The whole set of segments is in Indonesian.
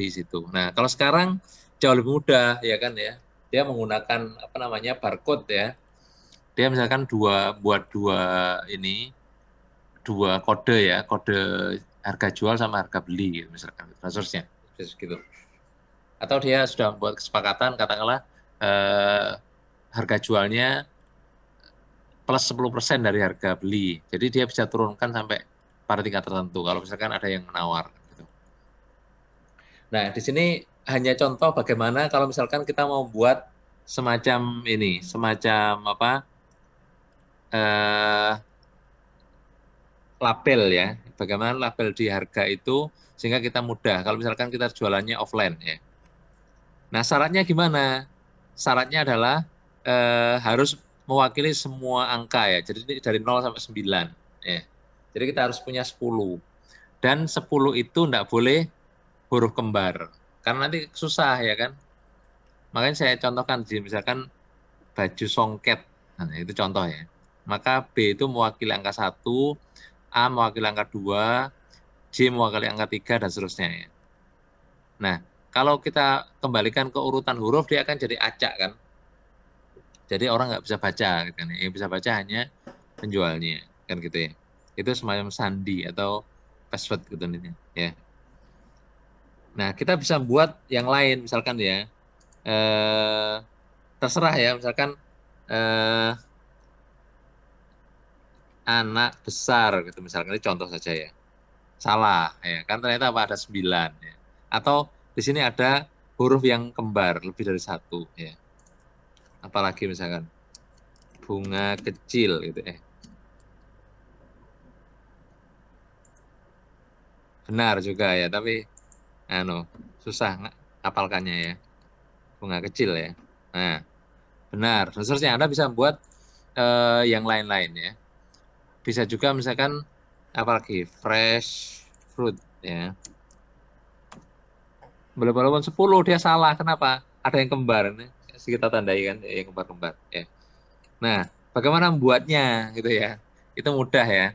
di situ. Nah, kalau sekarang jauh lebih mudah ya kan ya. Dia menggunakan apa namanya barcode ya. Dia misalkan buat dua kode ya, kode harga jual sama harga beli gitu, misalkan seterusnya gitu. Atau dia sudah membuat kesepakatan katakanlah harga jualnya plus 10% dari harga beli. Jadi dia bisa turunkan sampai pada tingkat tertentu kalau misalkan ada yang menawar gitu. Nah, di sini hanya contoh bagaimana kalau misalkan kita mau buat semacam ini, semacam apa eh, label ya, bagaimana label di harga itu sehingga kita mudah. Kalau misalkan kita jualannya offline ya. Nah, syaratnya gimana? Syaratnya adalah harus mewakili semua angka ya. Jadi ini dari 0 sampai 9 ya. Jadi kita harus punya 10. Dan 10 itu enggak boleh huruf kembar. Karena nanti susah ya kan. Makanya saya contohkan di misalkan baju songket. Nah, itu contoh ya. Maka B itu mewakili angka 1, A mewakili angka 2, J mewakili angka 3 dan seterusnya ya. Nah, kalau kita kembalikan ke urutan huruf, dia akan jadi acak kan. Jadi orang nggak bisa baca gitu kan. Yang bisa baca hanya penjualnya kan gitu ya. Itu semacam sandi atau password gitu nih ya. Nah, kita bisa buat yang lain misalkan ya. Eh, terserah ya misalkan eh, anak besar gitu misalkan ini contoh saja ya. Salah ya kan ternyata apa ada 9 ya. Atau di sini ada huruf yang kembar lebih dari satu ya. Apalagi misalkan bunga kecil gitu benar juga ya tapi anu susah hafalkannya ya bunga kecil ya nah benar dan seterusnya Anda bisa buat yang lain-lain ya bisa juga misalkan apalagi fresh fruit ya walaupun 10 dia salah kenapa ada yang kembar ini kita tandai kan yang kembar-kembar ya nah bagaimana membuatnya gitu ya itu mudah ya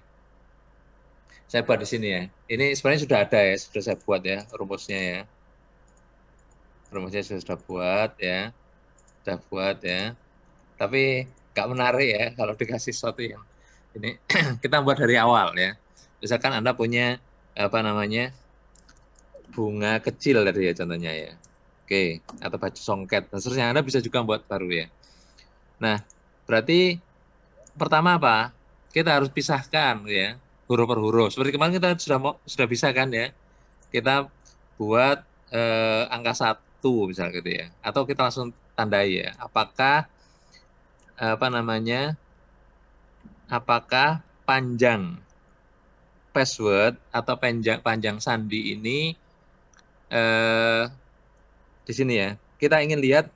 saya buat di sini ya ini sebenarnya sudah ada ya sudah saya buat ya rumusnya ya rumusnya sudah buat ya sudah buat ya tapi nggak menarik ya kalau dikasih sesuatu yang ini kita buat dari awal ya misalkan Anda punya apa namanya bunga kecil tadi ya contohnya ya oke atau baju songket dan seterusnya Anda bisa juga buat baru ya nah berarti pertama apa kita harus pisahkan ya huruf per huruf seperti kemarin kita sudah bisa kan ya kita buat angka satu misalnya gitu ya atau kita langsung tandai ya apakah apa namanya apakah panjang password atau panjang panjang sandi ini eh, di sini ya. Kita ingin lihat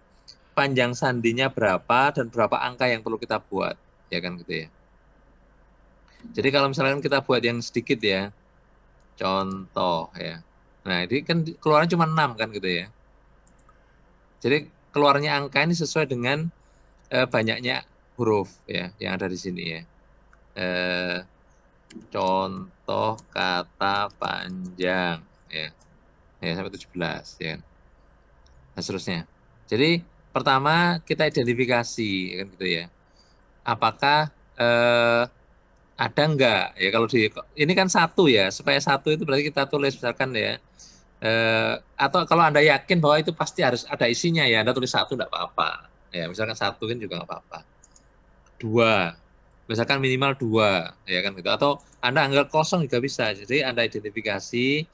panjang sandinya berapa dan berapa angka yang perlu kita buat, ya kan gitu ya. Jadi kalau misalkan kita buat yang sedikit ya, contoh ya. Nah, ini kan keluarnya cuma 6 kan gitu ya. Jadi keluarnya angka ini sesuai dengan banyaknya huruf ya yang ada di sini ya. Eh, contoh kata panjang ya. Ya sampai 17 ya. Dan seterusnya. Jadi pertama kita identifikasi kan gitu ya. Apakah eh, ada enggak ya kalau di ini kan satu ya supaya satu itu berarti kita tulis misalkan ya atau kalau Anda yakin bahwa itu pasti harus ada isinya ya Anda tulis satu enggak apa-apa ya misalkan satu kan juga enggak apa-apa dua misalkan minimal dua ya kan gitu atau Anda anggap kosong juga bisa jadi Anda identifikasi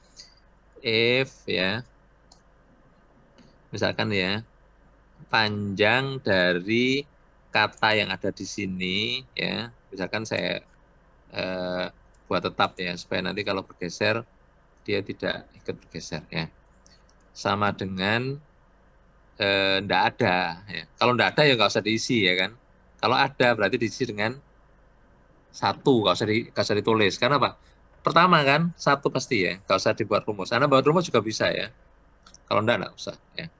if ya misalkan ya panjang dari kata yang ada di sini ya misalkan saya eh, buat tetap ya supaya nanti kalau bergeser dia tidak ikut bergeser ya sama dengan ndak ada ya kalau ndak ada ya nggak usah diisi ya kan kalau ada berarti diisi dengan satu nggak usah ditulis karena apa pertama kan satu pasti ya nggak usah dibuat rumus karena buat rumus juga bisa ya kalau ndak usah ya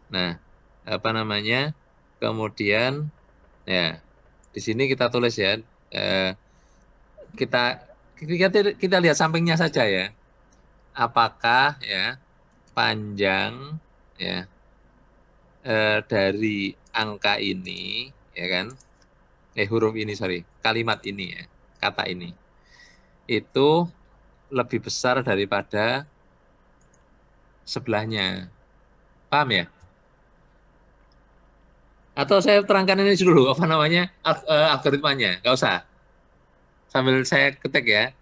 nah apa namanya kemudian ya di sini kita tulis ya eh, kita kita lihat sampingnya saja ya apakah ya panjang ya dari angka ini, ya kan? Huruf ini, sorry, kalimat ini ya, kata ini, itu lebih besar daripada sebelahnya. Paham ya? Atau saya terangkan ini dulu, apa namanya, algoritmanya. Nggak usah. Sambil saya ketik ya.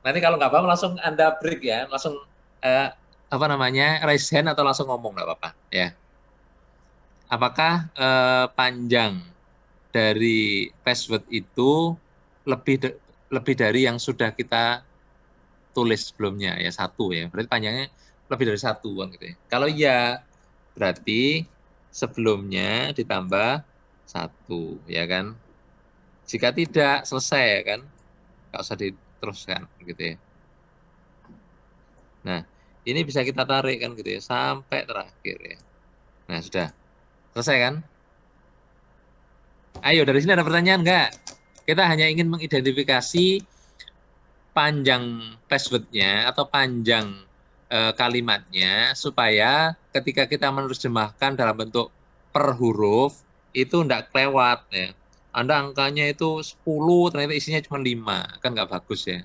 Nanti kalau nggak paham, langsung Anda break ya. Langsung, eh, apa namanya, raise hand atau langsung ngomong, nggak apa-apa. Ya. Apakah panjang dari password itu lebih lebih dari yang sudah kita tulis sebelumnya ya, satu ya, berarti panjangnya lebih dari satu kan gitu ya. Kalau iya berarti sebelumnya ditambah satu ya kan. Jika tidak selesai ya kan, nggak usah diteruskan gitu ya. Nah ini bisa kita tarik kan gitu ya sampai terakhir ya. Nah sudah selesai kan. Ayo dari sini ada pertanyaan nggak? Kita hanya ingin mengidentifikasi panjang passwordnya atau panjang kalimatnya supaya ketika kita menerjemahkan dalam bentuk per huruf itu enggak kelewat ya. Anda angkanya itu 10 ternyata isinya cuma 5 kan nggak bagus ya.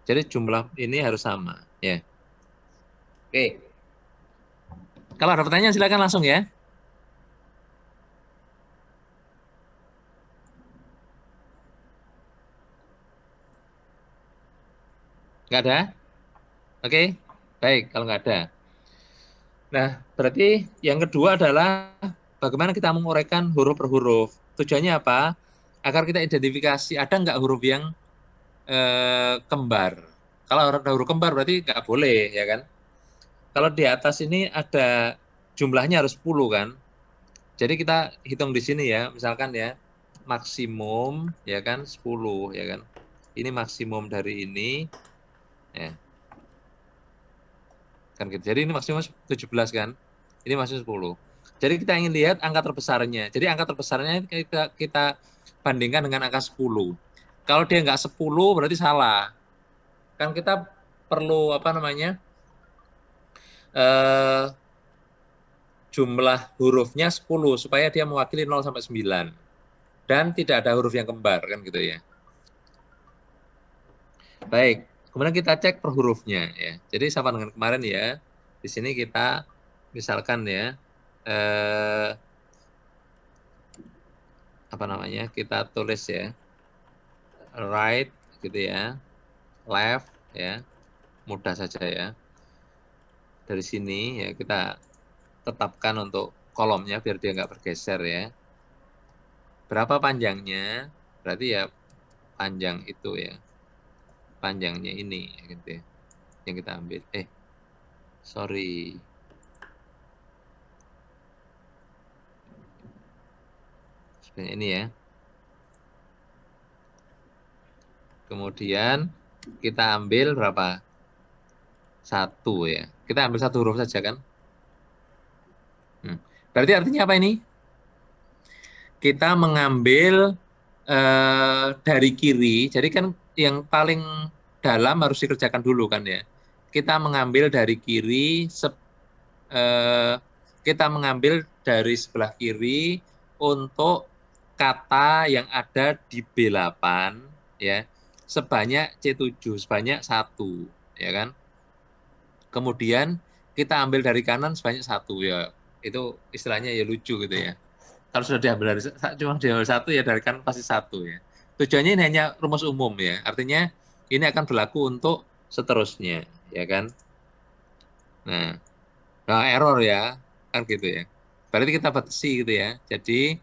Jadi jumlah ini harus sama ya. Oke. Kalau ada pertanyaan silakan langsung ya. Nggak ada? Oke. Baik kalau nggak ada. Nah, berarti yang kedua adalah bagaimana kita menguraikan huruf per huruf. Tujuannya apa? Agar kita identifikasi ada nggak huruf yang kembar. Kalau ada huruf kembar berarti nggak boleh, ya kan? Kalau di atas ini ada jumlahnya harus 10 kan? Jadi kita hitung di sini ya, misalkan ya, maksimum ya kan 10 ya kan? Ini maksimum dari ini ya. Kan gitu. Jadi ini maksimum 17 kan? Ini masih 10. Jadi kita ingin lihat angka terbesarnya. Jadi angka terbesarnya kita bandingkan dengan angka 10. Kalau dia nggak 10 berarti salah. Kan kita perlu apa namanya? Eh, jumlah hurufnya 10 supaya dia mewakili 0 sampai 9. Dan tidak ada huruf yang kembar kan gitu ya. Baik, kemudian kita cek per hurufnya ya. Jadi sama dengan kemarin ya. Di sini kita misalkan ya apa namanya? Kita tulis ya. Right gitu ya. Left ya. Mudah saja ya. Dari sini ya kita tetapkan untuk kolomnya biar dia nggak bergeser ya. Berapa panjangnya? Berarti ya panjang itu ya. Panjangnya ini ya gitu ya. Yang kita ambil. Sorry. Sebenarnya ini ya. Kemudian kita ambil berapa? Satu ya. Kita ambil satu huruf saja kan. Berarti artinya apa ini? Kita mengambil dari kiri. Jadi kan yang paling dalam harus dikerjakan dulu kan ya. Kita mengambil dari kiri, kita mengambil dari sebelah kiri untuk kata yang ada di B8 ya sebanyak C7 sebanyak 1 ya kan. Kemudian kita ambil dari kanan sebanyak 1 ya. Itu istilahnya ya lucu gitu ya. Kalau sudah diambil dari cuma diambil 1 ya dari kanan pasti 1 ya. Tujuannya ini hanya rumus umum ya. Artinya ini akan berlaku untuk seterusnya ya kan. Nah, error ya kan gitu ya. Berarti kita batasi gitu ya. Jadi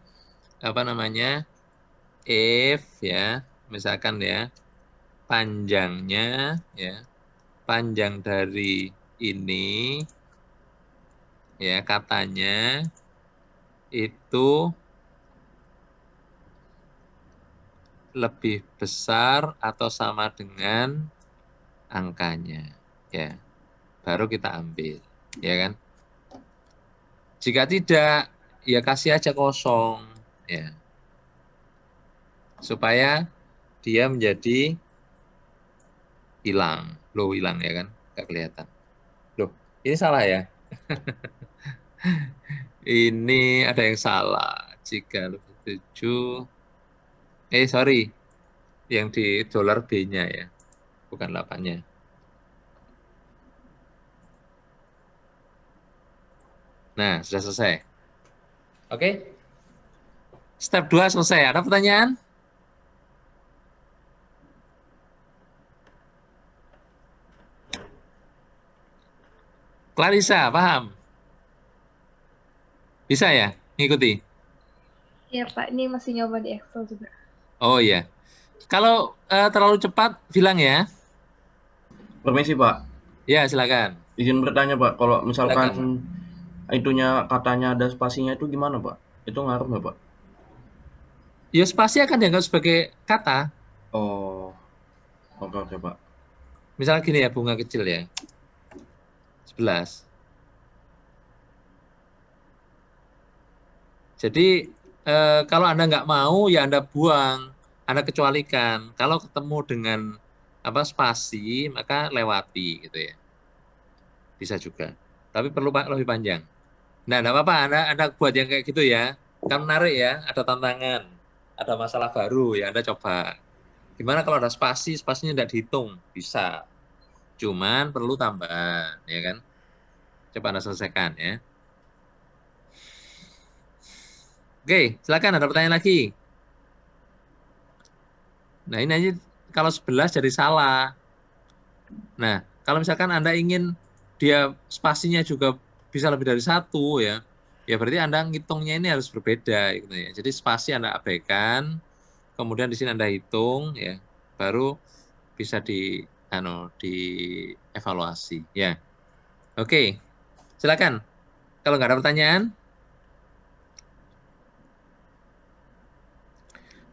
apa namanya? If ya, misalkan ya, panjangnya ya, panjang dari ini ya katanya itu lebih besar atau sama dengan angkanya ya. Baru kita ambil, ya kan? Jika tidak, ya kasih aja kosong ya. Supaya dia menjadi hilang. Loh, hilang ya kan? Nggak kelihatan. Loh, Ini salah ya? Ini ada yang salah. Jika lebih 7. Sorry. Yang di dolar B-nya ya. Bukan 8-nya. Nah, sudah selesai. Oke? Step 2 selesai. Ada pertanyaan? Clarissa, paham? Bisa ya? Ngikuti? Iya Pak, ini masih nyoba di Excel juga. Oh iya. Kalau terlalu cepat, bilang ya. Permisi Pak, Ya, silakan. izin bertanya Pak, kalau misalkan Silakan. itunya katanya ada spasinya itu gimana Pak? Itu ngaruh nggak Pak? Ya, spasi akan dianggap sebagai kata. Oh, oke Pak. Misalnya gini ya, bunga kecil ya. 11. Jadi, kalau Anda nggak mau, ya Anda buang. Anda kecualikan. Kalau ketemu dengan spasi, maka lewati gitu ya. Bisa juga. Tapi perlu lebih panjang. Nah, enggak apa-apa, Anda buat yang kayak gitu ya. Kan menarik ya, ada tantangan, ada masalah baru ya, Anda coba. Gimana kalau ada spasi, spasinya tidak dihitung? Bisa. Cuman perlu tambahan, ya kan? Coba Anda selesaikan ya. Oke, silakan ada pertanyaan lagi. Nah, ini aja kalau 11 jadi salah. Nah, kalau misalkan Anda ingin dia spasinya juga bisa lebih dari satu ya, ya berarti Anda ngitungnya ini harus berbeda gitu ya. Jadi spasi Anda abaikan, kemudian di sini Anda hitung ya, baru bisa dievaluasi ya. Oke, silakan. Kalau nggak ada pertanyaan,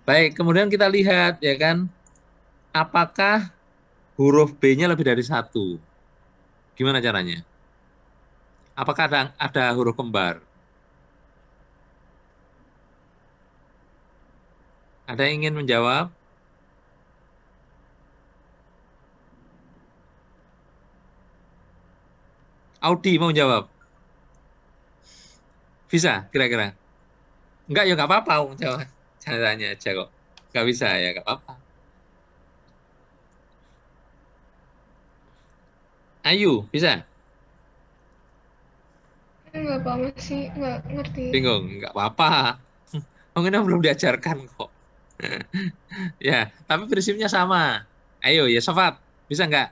baik. Kemudian kita lihat ya kan, apakah huruf B-nya lebih dari satu? Gimana caranya? Apakah ada huruf kembar? Ada yang ingin menjawab? Audi mau jawab? Bisa kira-kira? Enggak ya nggak apa-apa, jawab. Jangan tanya aja kok. Nggak bisa ya nggak apa-apa. Ayu, bisa? Enggak Pak, masih nggak ngerti. Bingung? Nggak apa-apa. Mungkin belum diajarkan kok. Ya, tapi prinsipnya sama. Ayo ya, Sofat. Bisa nggak?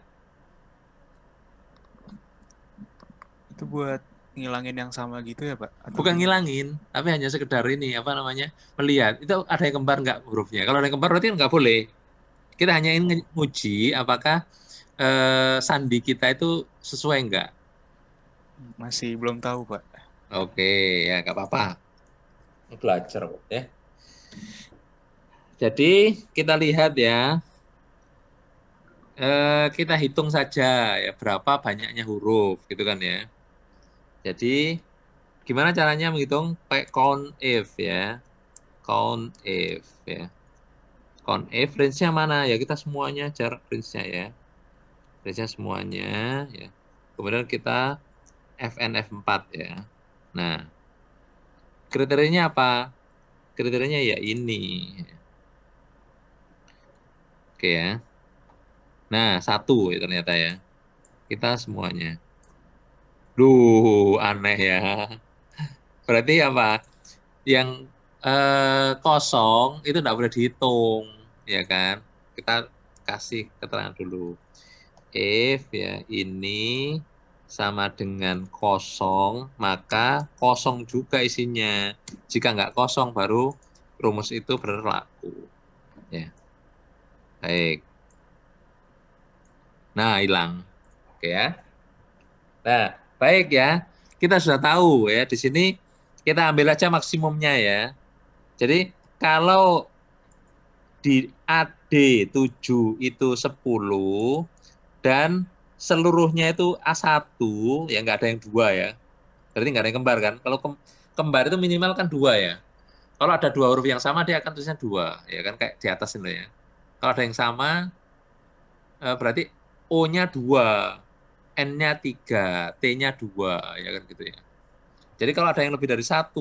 Itu buat ngilangin yang sama gitu ya Pak? Atau Bukan gimana? ngilangin, tapi hanya sekedar ini, apa namanya, melihat. Itu ada yang kembar nggak hurufnya? Kalau ada yang kembar berarti kan nggak boleh. Kita hanya ingin nguji apakah sandi kita itu sesuai nggak. Masih belum tahu Pak. Oke, ya nggak apa-apa. Belajar kok ya. Jadi kita lihat ya, kita hitung saja ya berapa banyaknya huruf gitu kan ya. Jadi gimana caranya menghitung? Pakai count if ya, count if ya. Count if range-nya mana ya, kita semuanya cari range-nya ya, range-nya semuanya ya. Kemudian kita FNF4 ya. Nah, kriterianya apa? Kriterianya ya ini. Oke ya. Nah, satu ya ternyata ya. Kita semuanya. Duh, aneh ya. Berarti apa? Yang kosong itu tidak boleh dihitung, ya kan? Kita kasih keterangan dulu. If ya ini sama dengan kosong, maka kosong juga isinya. Jika nggak kosong, baru rumus itu berlaku. Ya, baik. Nah, hilang. Oke ya. Nah, baik ya. Kita sudah tahu ya. Di sini kita ambil aja maksimumnya ya. Jadi kalau di AD7 itu 10 dan seluruhnya itu A1, ya nggak ada yang dua ya. Berarti nggak ada yang kembar kan? Kalau kembar itu minimal kan dua ya. Kalau ada dua huruf yang sama dia akan tulisnya dua, ya kan kayak di atas ini ya. Kalau ada yang sama berarti O-nya dua. N-nya 3, T-nya 2, ya kan gitu ya. Jadi kalau ada yang lebih dari 1,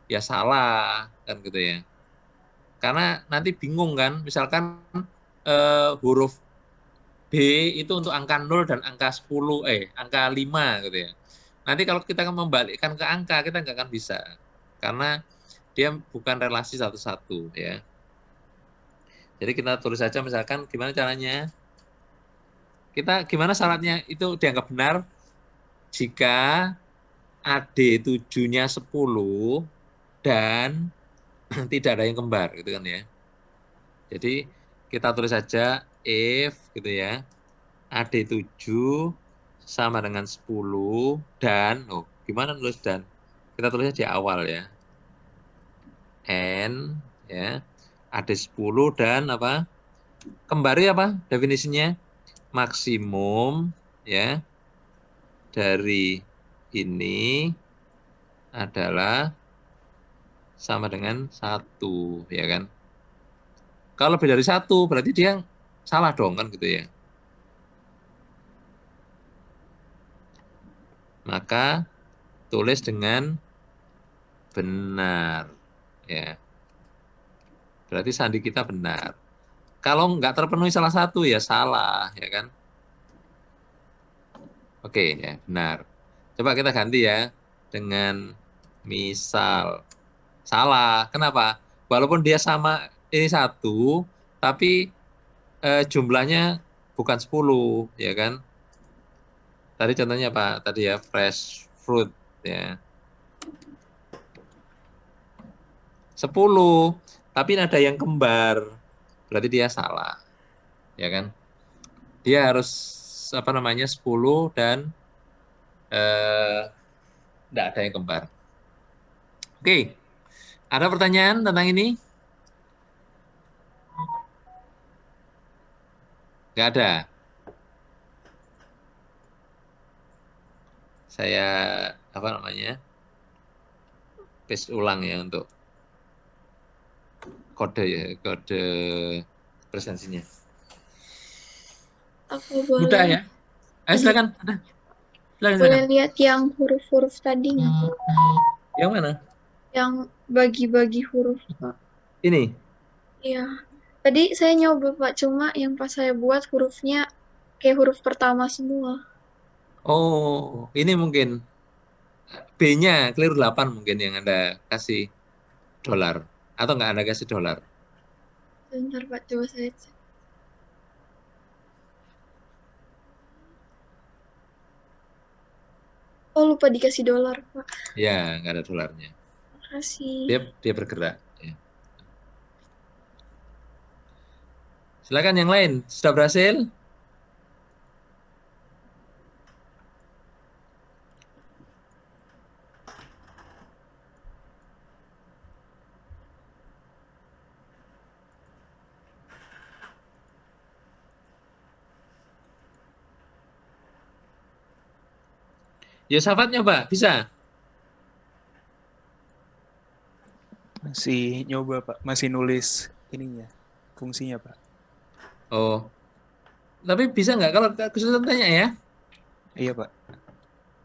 ya salah, kan gitu ya. Karena nanti bingung kan, misalkan huruf B itu untuk angka 0 dan angka 10, angka 5 gitu ya. Nanti kalau kita membalikkan ke angka, kita nggak akan bisa. Karena dia bukan relasi satu-satu ya. Jadi kita tulis saja misalkan gimana caranya. Kita gimana syaratnya itu dianggap benar jika AD 7-nya 10 dan tidak ada yang kembar gitu kan ya. Jadi kita tulis saja if gitu ya. AD 7 sama dengan 10 dan gimana nulis dan? Kita tulisnya di awal ya. N ya. AD 10 dan apa? Kembari apa definisinya? Maksimum ya dari ini adalah sama dengan 1 ya kan. Kalau lebih dari 1 berarti dia salah dong kan gitu ya. Maka tulis dengan benar ya. Berarti sandi kita benar. Kalau nggak terpenuhi salah satu ya salah ya kan. Oke ya benar. Coba kita ganti ya dengan misal salah. Kenapa? Walaupun dia sama ini 1, tapi jumlahnya bukan 10 ya kan. Tadi contohnya apa? Tadi ya fresh fruit ya. 10, tapi ada yang kembar. Berarti dia salah. Ya kan? Dia harus apa namanya 10 dan tidak ada yang kembar. Oke. Ada pertanyaan tentang ini? Nggak ada. Saya apa namanya? Paste ulang ya untuk kode ya, kode presensinya. Aku Mudah boleh ya? Ayo silakan. Ada. Silakan, boleh silakan. lihat yang huruf-huruf tadi nggak? Yang mana? Yang bagi-bagi huruf, Pak. Ini. Iya. Tadi saya nyoba, Pak, cuma yang pas saya buat hurufnya kayak huruf pertama semua. Oh, ini mungkin B-nya keliru 8 mungkin yang Anda kasih dolar. Atau nggak Anda kasih dolar? Sebentar, Pak, coba saya cek. Oh, lupa dikasih dolar, Pak. Ya, nggak ada dolarnya. Makasih. Dia bergerak. Ya. Silakan yang lain. Sudah berhasil? Yosafatnya, Pak, bisa? Masih nyoba, Pak. Masih nulis ininya, fungsinya, Pak. Oh, tapi bisa nggak kalau kesulitan tanya ya? Iya, Pak.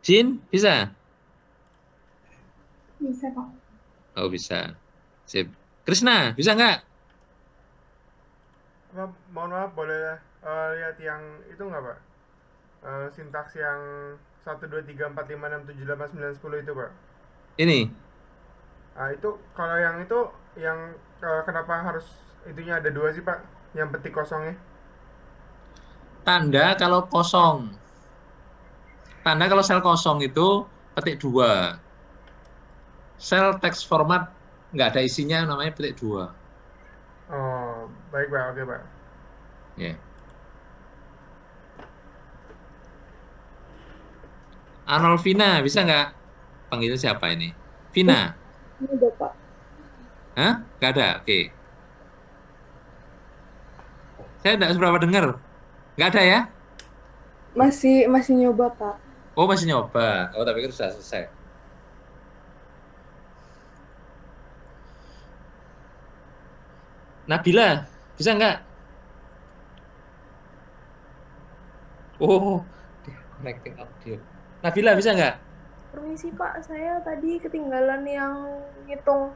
Jin, bisa? Bisa, Pak. Oh, bisa. Sip. Krisna, bisa nggak? Mohon maaf, boleh lihat yang itu nggak, Pak? Sintaks yang 1, 2, 3, 4, 5, 6, 7, 8, 9, 10 itu, Pak. Ini. Itu kalau yang itu, yang kenapa harus itunya ada 2 sih, Pak? Yang petik kosongnya. Tanda kalau kosong. Tanda kalau sel kosong itu petik 2. Sel teks format nggak ada isinya namanya petik 2. Oh, baik, Pak. Oke, Pak. Ya. Arnolfina, bisa nggak? Panggil siapa ini? Vina? Ini udah, Pak. Hah? Nggak ada? Oke. Saya nggak seberapa dengar. Nggak ada ya? Masih nyoba, Pak. Oh, masih nyoba. Oh, tapi kan sudah selesai. Nabila, bisa nggak? Oh, Connecting audio. Nabila bisa nggak? Permisi Pak, saya tadi ketinggalan yang ngitung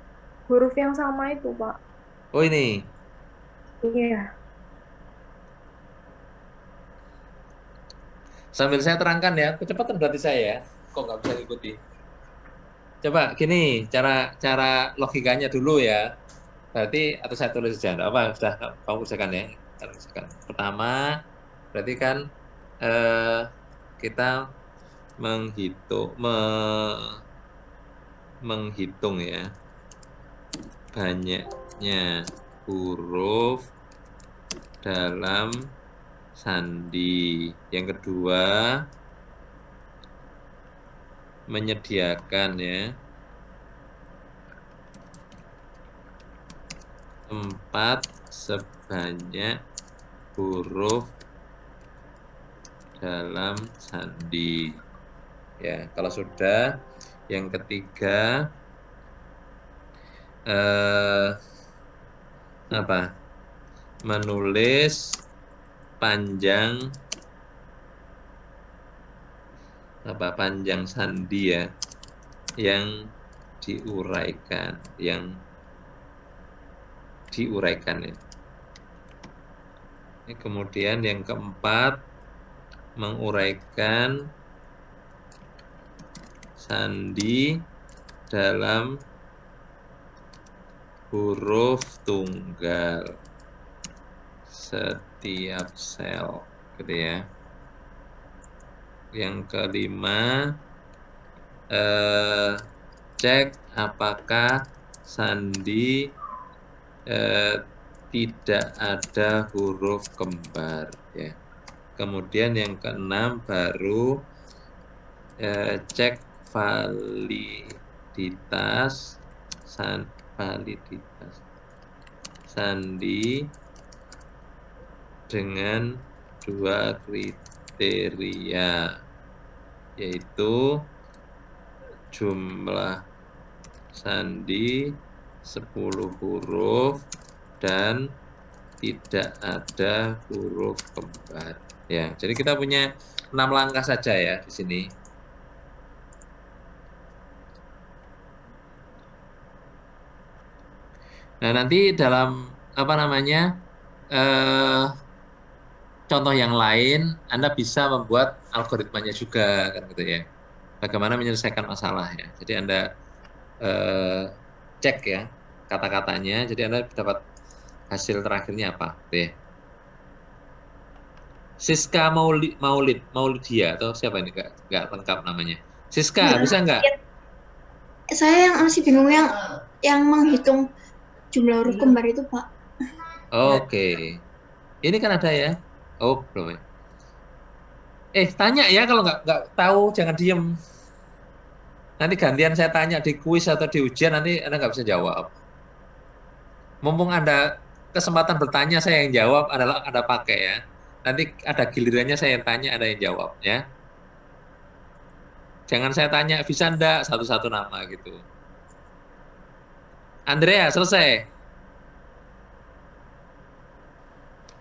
huruf yang sama itu Pak. Oh ini. Iya. Sambil saya terangkan ya, kecepatan berarti saya ya. Kok nggak bisa ngikuti? Coba gini, cara logikanya dulu ya. Berarti atau saya tulis saja, enggak apa sudah kamu kerjakan ya. Pertama, berarti kan kita menghitung ya banyaknya huruf dalam sandi. Yang kedua, menyediakan ya tempat sebanyak huruf dalam sandi. Ya, kalau sudah, yang ketiga menulis panjang sandi ya yang diuraikan ya. Kemudian yang keempat, menguraikan sandi dalam huruf tunggal setiap sel, gitu ya. Yang kelima, cek apakah sandi tidak ada huruf kembar ya. Kemudian yang keenam baru cek validitas sandi dengan dua kriteria, yaitu jumlah sandi 10 huruf dan tidak ada huruf kembar. Ya, jadi kita punya 6 langkah saja ya di sini. Nah, nanti dalam contoh yang lain Anda bisa membuat algoritmanya juga kan gitu ya. Bagaimana menyelesaikan masalah ya. Jadi Anda cek ya kata-katanya, jadi Anda dapat hasil terakhirnya apa gitu ya. Siska Maulidia atau siapa ini, nggak lengkap namanya. Siska, bisa nggak? Saya yang masih bingung yang menghitung jumlah huruf kembar itu, Pak. Oke. Ini kan ada ya? Oh, belum ya. Tanya ya, kalau nggak tahu jangan diem. Nanti gantian saya tanya di kuis atau di ujian, nanti Anda nggak bisa jawab. Mumpung Anda kesempatan bertanya, saya yang jawab, Anda pakai ya. Nanti ada gilirannya saya yang tanya, Anda yang jawab ya. Jangan saya tanya, bisa enggak satu-satu nama gitu. Andrea, selesai?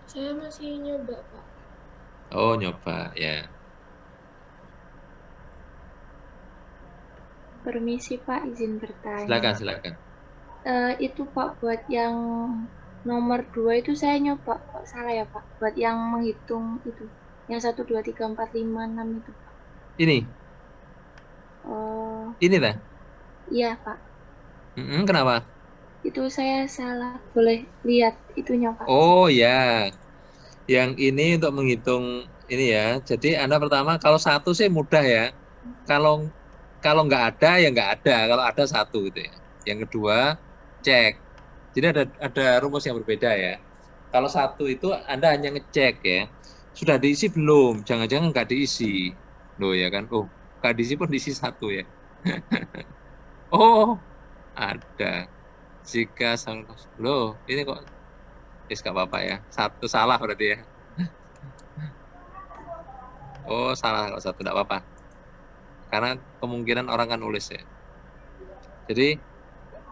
Saya masih nyoba, Pak. Oh, nyoba ya. Permisi, Pak, izin bertanya. Silakan. Itu, Pak, buat yang nomor 2 itu saya nyoba, Pak. Salah ya, Pak? Buat yang menghitung itu. Yang 1, 2, 3, 4, 5, 6 itu, Pak. Ini? Ini dah? Iya, Pak. Kenapa? Itu saya salah. Boleh lihat itunya, Pak. Oh ya. Yang ini untuk menghitung ini ya. Jadi Anda pertama, kalau satu sih mudah ya. Kalau nggak ada ya nggak ada. Kalau ada satu gitu ya. Yang kedua, cek. Jadi ada rumus yang berbeda ya. Kalau satu itu Anda hanya ngecek ya. Sudah diisi belum? Jangan-jangan nggak diisi. Loh ya kan. Oh, nggak diisi pun diisi satu ya. Oh, ada. Jika loh, ini kok nggak apa-apa ya. Satu salah berarti ya. Oh, salah kalau satu nggak apa-apa. Karena kemungkinan orang kan nulis ya. Jadi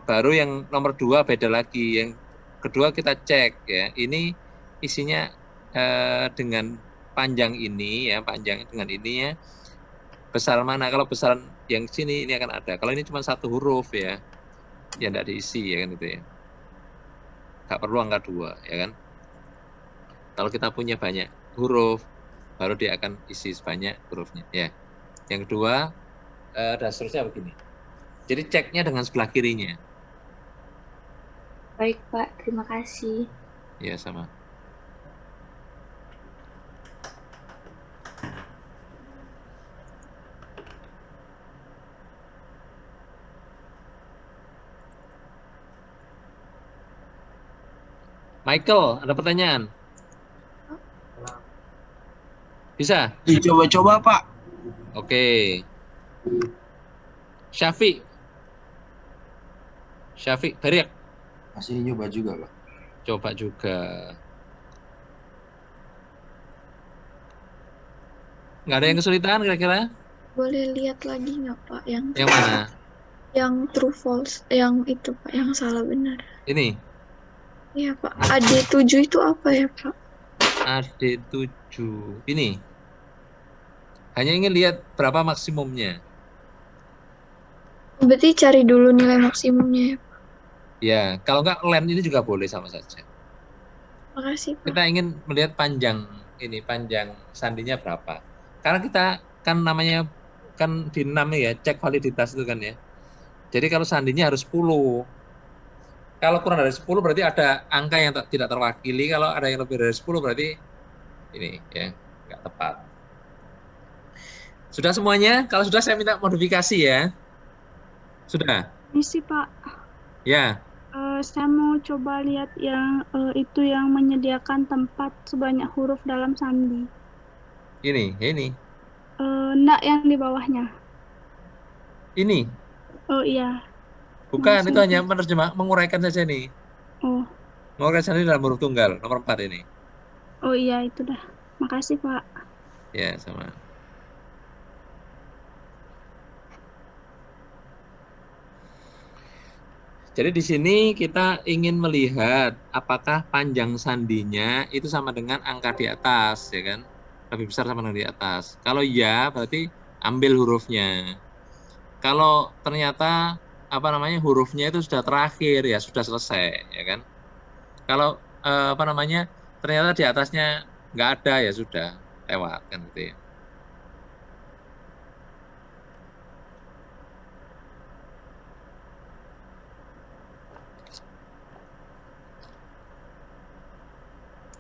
baru yang nomor 2 beda lagi. Yang kedua kita cek ya. Ini isinya dengan panjang ini ya, panjang dengan ini ya, besar mana? Kalau besar yang sini ini akan ada. Kalau ini cuma satu huruf ya, ya tidak diisi ya kan gitu ya. Nggak perlu angka 2 ya kan. Kalau kita punya banyak huruf, baru dia akan isi sebanyak hurufnya ya. Yang kedua, dan seterusnya begini. Jadi ceknya dengan sebelah kirinya. Baik, Pak. Terima kasih. Ya, sama. Michael, ada pertanyaan? Bisa? Dicoba-coba, Pak. Oke. Syafiq, Beriak. Masih nyoba juga, Pak. Coba juga. Nggak ada yang kesulitan kira-kira? Boleh lihat lagi nggak Pak yang Yang mana? yang true false, yang itu Pak, yang salah benar. Ini, Iya Pak. AD7 itu apa ya Pak? AD7. Ini. Hanya ingin lihat berapa maksimumnya. Berarti cari dulu nilai maksimumnya ya Pak. Ya, kalau nggak length ini juga boleh sama saja. Makasih Pak. Kita ingin melihat panjang sandinya berapa. Karena kita kan namanya kan di 6 ya, cek validitas itu kan ya. Jadi kalau sandinya harus 10. Kalau kurang dari 10 berarti ada angka yang tidak terwakili. Kalau ada yang lebih dari 10 berarti ini ya, nggak tepat. Sudah semuanya? Kalau sudah saya minta modifikasi ya. Sudah? Misi Pak, Ya. saya mau coba lihat yang itu yang menyediakan tempat sebanyak huruf dalam sandi. Ini. Enggak yang di bawahnya. Ini. Oh iya. Bukan, Masih. itu hanya menguraikan saja nih. Oh, Menguraikan sandi dalam huruf tunggal, nomor 4 ini. oh iya itu dah. Makasih Pak. Ya, sama. Jadi di sini kita ingin melihat apakah panjang sandinya itu sama dengan angka di atas, ya kan? Lebih besar sama dengan di atas. Kalau ya, berarti ambil hurufnya. Kalau ternyata hurufnya itu sudah terakhir, ya sudah selesai, ya kan? Kalau ternyata di atasnya nggak ada, ya sudah lewat kan gitu ya.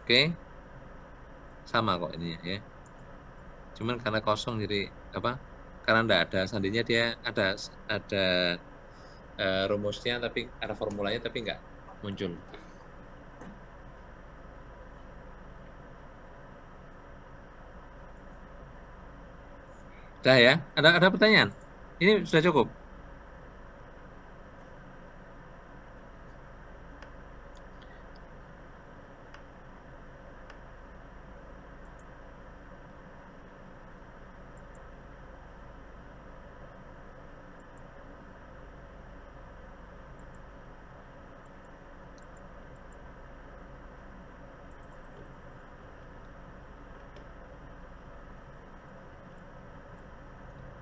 Oke, sama kok ini ya. Cuman karena kosong jadi karena enggak ada sandinya, dia ada rumusnya tapi ada formulanya tapi enggak muncul. Udah ya? Ada pertanyaan? Ini sudah cukup?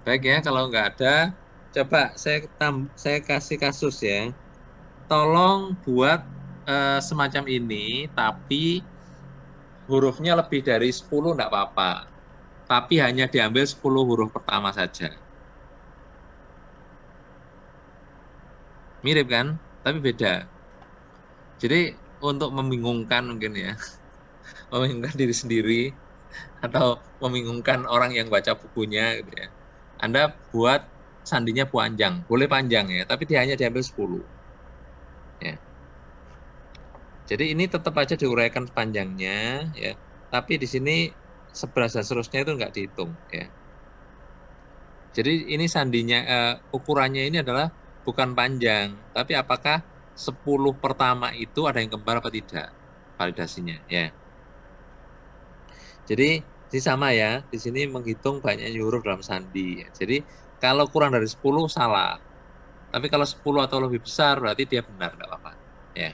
Baik ya, kalau nggak ada, coba saya kasih kasus ya. Tolong buat semacam ini, tapi hurufnya lebih dari 10 nggak apa-apa. Tapi hanya diambil 10 huruf pertama saja. Mirip kan? Tapi beda. Jadi untuk membingungkan mungkin ya, membingungkan diri sendiri, atau membingungkan orang yang baca bukunya gitu ya. Anda buat sandinya panjang, boleh panjang ya, tapi dia hanya diambil 10. Ya. Jadi ini tetap aja diuraikan panjangnya ya, tapi di sini 11 dan seterusnya itu nggak dihitung ya. Jadi ini sandinya ukurannya ini adalah bukan panjang, tapi apakah 10 pertama itu ada yang kembar apa tidak validasinya ya. Jadi ini sama ya, di sini menghitung banyak huruf dalam sandi. Jadi kalau kurang dari 10 salah. Tapi kalau 10 atau lebih besar berarti dia benar, enggak apa-apa. Ya.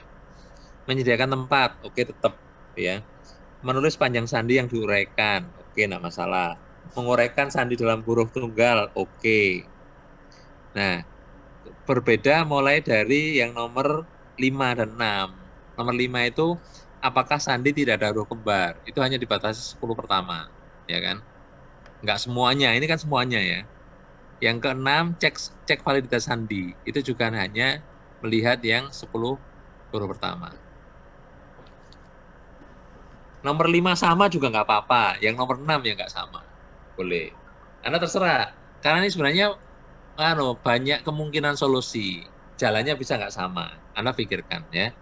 Menyediakan tempat, oke tetap ya. menulis panjang sandi yang diuraikan, oke, enggak masalah. Menguraikan sandi dalam huruf tunggal, oke. Nah, berbeda mulai dari yang nomor 5 dan 6. Nomor 5 itu apakah sandi tidak ada huruf kembar? Itu hanya dibatasi 10 pertama, ya kan? Enggak semuanya, ini kan semuanya ya. Yang keenam, cek validitas sandi. Itu juga hanya melihat yang 10 huruf pertama. Nomor 5 sama juga nggak apa-apa. Yang nomor 6 ya nggak sama. Boleh. Anda terserah. Karena ini sebenarnya banyak kemungkinan solusi. Jalannya bisa nggak sama. Anda pikirkan ya.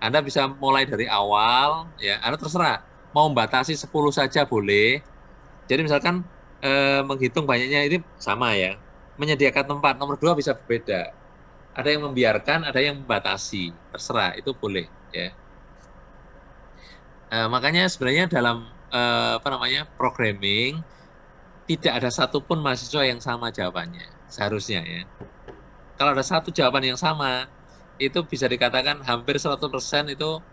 Anda bisa mulai dari awal, ya. Anda terserah. Mau membatasi 10 saja boleh. Jadi misalkan menghitung banyaknya ini sama ya. Menyediakan tempat. Nomor 2 bisa berbeda. Ada yang membiarkan, ada yang membatasi. Terserah, itu boleh ya. Makanya sebenarnya dalam programming tidak ada satupun mahasiswa yang sama jawabannya seharusnya ya. Kalau ada satu jawaban yang sama, itu bisa dikatakan hampir 100% itu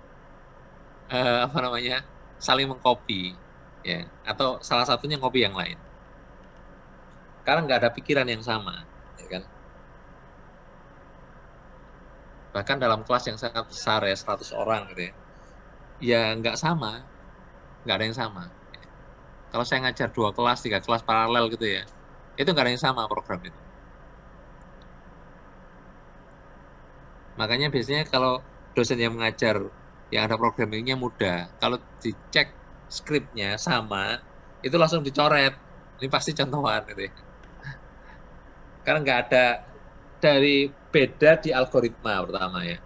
saling mengcopy ya, atau salah satunya ngopi yang lain. Karena nggak ada pikiran yang sama, ya kan? Bahkan dalam kelas yang sangat besar ya, 100 orang gitu ya. Ya nggak sama, nggak ada yang sama. Kalau saya ngajar 2 kelas, 3 kelas paralel gitu ya, itu nggak ada yang sama program itu. Makanya biasanya kalau dosen yang mengajar yang ada programmingnya mudah, kalau dicek skripnya sama, itu langsung dicoret. Ini pasti contohan gitu ya. Karena nggak ada dari beda di algoritma pertama ya.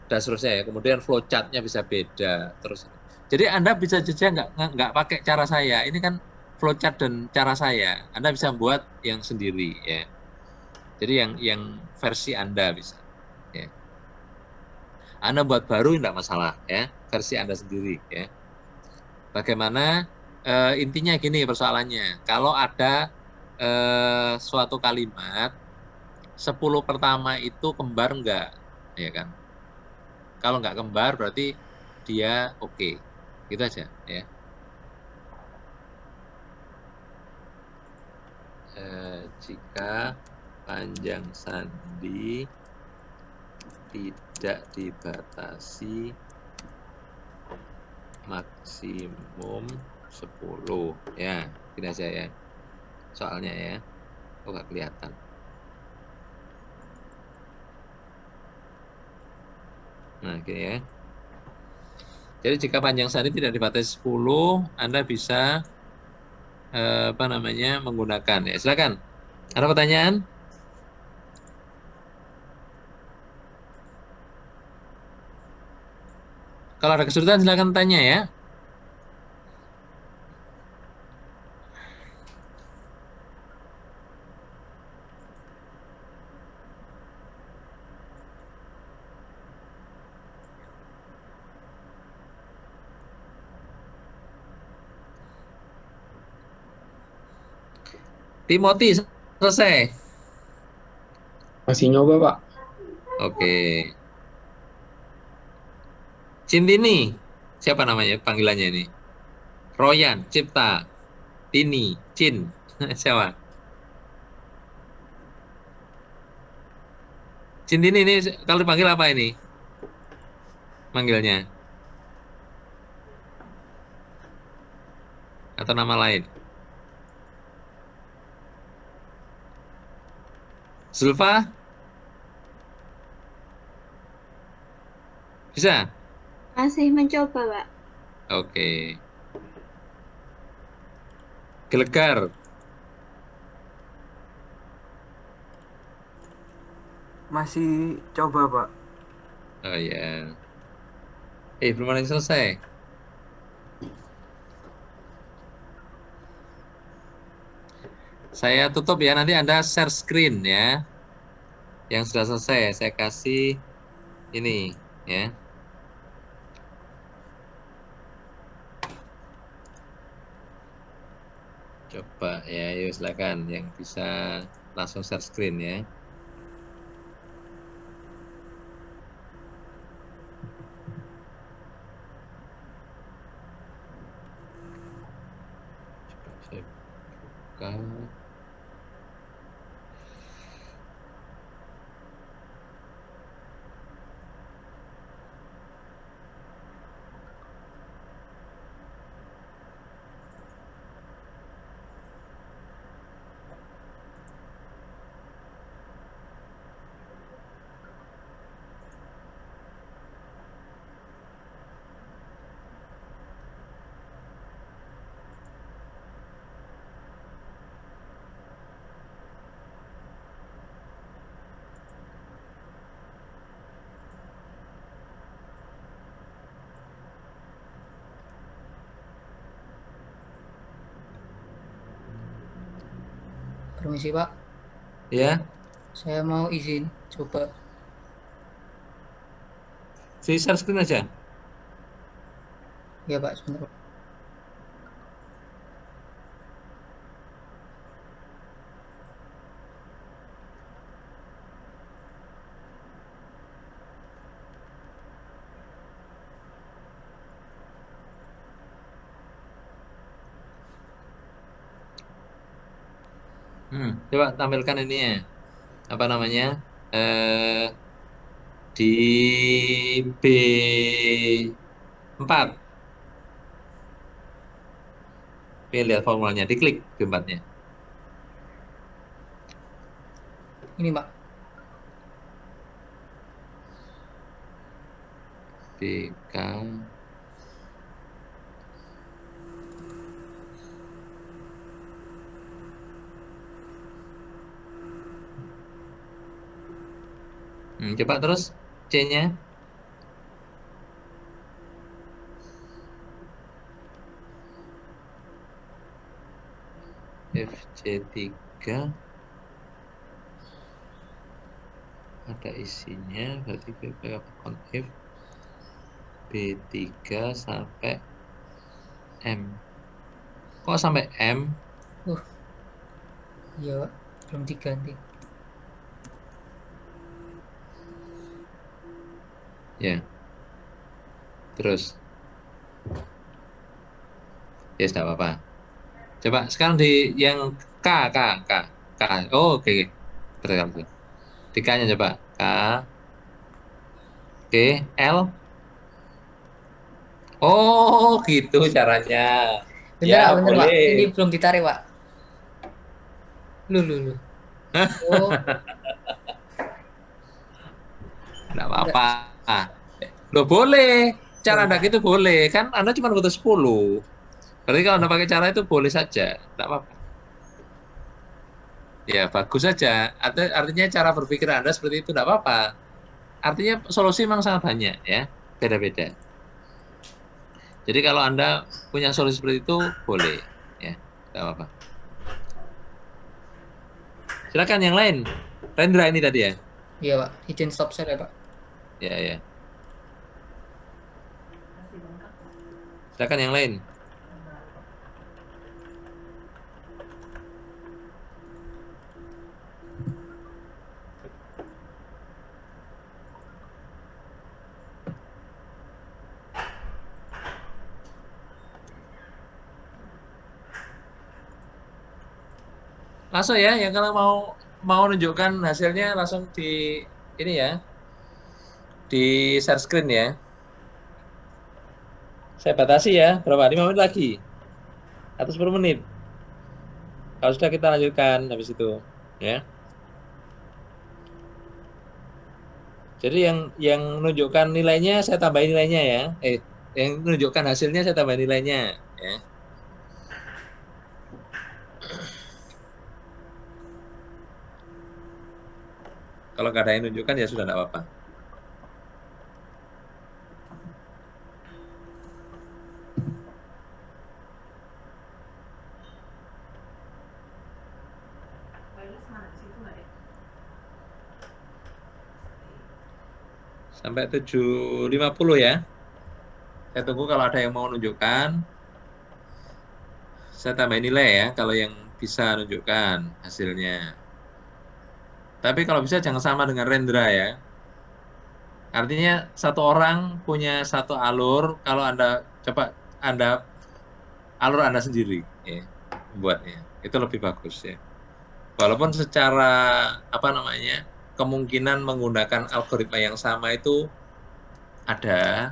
Dan seterusnya ya. Kemudian flowchart-nya bisa beda terus. Jadi Anda bisa saja nggak pakai cara saya. Ini kan flowchart dan cara saya. Anda bisa buat yang sendiri ya. Jadi yang versi Anda bisa. Ya. Anda buat baru tidak masalah ya. Versi Anda sendiri ya. Bagaimana intinya gini persoalannya. Kalau ada suatu kalimat 10 pertama itu kembar enggak, ya kan? Kalau enggak kembar berarti dia oke. Gitu aja ya. Jika panjang sandi tidak dibatasi maksimum 10 ya, gini aja ya soalnya ya. Nggak kelihatan. Nah, gini ya. Jadi jika panjang sandi tidak dibatasi 10, Anda bisa menggunakan ya. Silakan. Ada pertanyaan? Kalau ada kesulitan silakan tanya ya. Timothy selesai. Masih nyoba, Pak. Oke. Cintini, siapa namanya panggilannya ini? Royan, Cipta, Tini, Cin, siapa? Cintini ini kalau dipanggil apa ini? Manggilnya? Atau nama lain? Zulfa? Bisa? Masih mencoba, Pak. Oke. Gelegar? Masih coba, Pak. Oh ya. Belum ada yang selesai. Saya tutup ya, nanti Anda share screen ya. Yang sudah selesai, saya kasih ini ya. Coba ya, yuk silakan yang bisa langsung share screen ya. Permisi Pak, Ya, saya mau izin coba. di share screen aja. Ya Pak, sebentar Pak. Coba tampilkan ini ya. Apa namanya? Di B4. Oke, lihat formulanya, diklik B4-nya. Ini Pak. BK. Coba terus C-nya. FC3 ada isinya, berarti BPK if B3 sampai M. Kok sampai M? Iya Pak, belum diganti. Ya. Terus. Ya, tidak apa-apa. Coba sekarang di yang K. Oh, oke. Terus. Di K-nya coba. K. Oke, L. Oh, gitu caranya. Bentar Pak, boleh. Pak. Ini belum ditarik Pak. Lu. Oh. Nggak apa-apa. Loh, boleh. Cara Anda gitu boleh. Kan Anda cuma butuh 10. Berarti kalau Anda pakai cara itu boleh saja. Nggak apa-apa. Ya, bagus saja. Artinya cara berpikir Anda seperti itu nggak apa-apa. Artinya solusi memang sangat banyak ya. Beda-beda. Jadi kalau Anda punya solusi seperti itu, boleh. Ya, nggak apa-apa. Silakan yang lain. Rendra ini tadi ya? Iya Pak, izin stop share ya Pak. Ya. Silakan yang lain. Langsung ya, yang kalau mau nunjukkan hasilnya langsung di ini ya, di share screen ya. Saya batasi ya, berapa? 5 menit lagi atau 10 menit. Kalau sudah kita lanjutkan habis itu ya. Jadi yang menunjukkan nilainya saya tambahin nilainya ya. Yang menunjukkan hasilnya saya tambahin nilainya ya. Kalau nggak ada yang menunjukkan ya sudah nggak apa-apa. Sampai 7.50 ya. Saya tunggu kalau ada yang mau menunjukkan. Saya tambahin nilai ya kalau yang bisa menunjukkan hasilnya. Tapi kalau bisa jangan sama dengan Rendra ya. Artinya satu orang punya satu alur, kalau Anda coba alur Anda sendiri ya, buatnya. Itu lebih bagus ya. Walaupun secara kemungkinan menggunakan algoritma yang sama itu ada